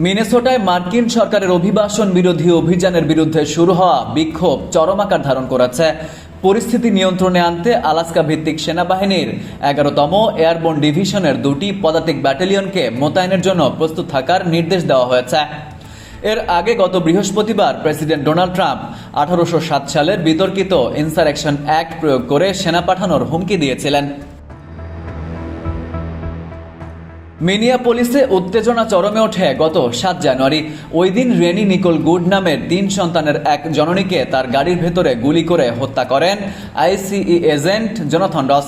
মিনেসোটায় মার্কিন সরকারের অভিবাসন বিরোধী অভিযানের বিরুদ্ধে শুরু হওয়া বিক্ষোভ চরম আকার ধারণ করেছে। পরিস্থিতি নিয়ন্ত্রণে আনতে আলাস্কা ভিত্তিক সেনাবাহিনীর 11তম এয়ারবোর্ন ডিভিশনের 2টি পদাতিক ব্যাটালিয়নকে মোতায়েনের জন্য প্রস্তুত থাকার নির্দেশ দেওয়া হয়েছে। এর আগে গত বৃহস্পতিবার প্রেসিডেন্ট ডোনাল্ড ট্রাম্প 1807 সালের বিতর্কিত ইনসারেকশন অ্যাক্ট প্রয়োগ করে সেনা পাঠানোর হুমকি দিয়েছিলেন। মিনিয়াপোলিসে উত্তেজনা চরমে ওঠে গত 7 জানুয়ারি। ওই দিন রেনি নিকোল গুড নামের 3 সন্তানের এক জননীকে তার গাড়ির ভেতরে গুলি করে হত্যা করেন আইসিই এজেন্ট জোনাথন রস।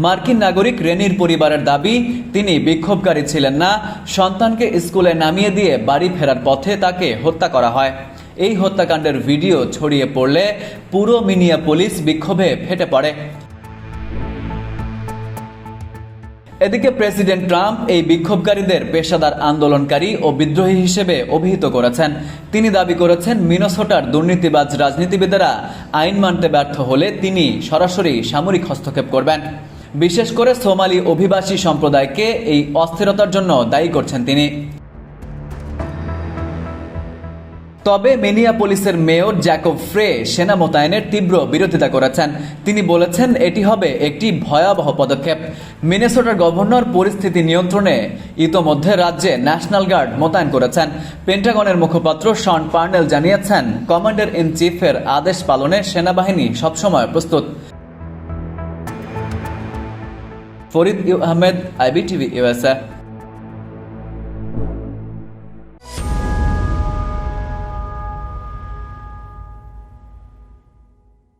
মার্কিন নাগরিক রেনির পরিবারের দাবি, তিনি বিক্ষোভকারী ছিলেন না, সন্তানকে স্কুলে নামিয়ে দিয়ে বাড়ি ফেরার পথে তাকে হত্যা করা হয়। এই হত্যাকাণ্ডের ভিডিও ছড়িয়ে পড়লে পুরো মিনিয়াপোলিস বিক্ষোভে ফেটে পড়ে। এদিকে প্রেসিডেন্ট ট্রাম্প এই বিক্ষোভকারীদের পেশাদার আন্দোলনকারী ও বিদ্রোহী হিসেবে অভিহিত করেছেন। তিনি দাবি করেছেন, মিনেসোটার দুর্নীতিবাজ রাজনীতিবিদেরা আইন মানতে ব্যর্থ হলে তিনি সরাসরি সামরিক হস্তক্ষেপ করবেন। বিশেষ করে সোমালি অভিবাসী সম্প্রদায়কে এই অস্থিরতার জন্য দায়ী করছেন তিনি। তবে মিনিয়াপোলিসের মেয়র জ্যাকব ফ্রে সেনা মোতায়েনের তীব্র বিরোধিতা করেছেন। তিনি বলেছেন, এটি হবে একটি ভয়াবহ পদক্ষেপ। মিনেসোটার গভর্নর পরিস্থিতি নিয়ন্ত্রণে ইতোমধ্যে রাজ্যে ন্যাশনাল গার্ড মোতায়েন করেছেন। পেন্টাগনের মুখপাত্র শন পার্নেল জানিয়েছেন, কমান্ডার ইন চিফের আদেশ পালনে সেনাবাহিনী সবসময় প্রস্তুত। Farid Ahmed, IBTV USA।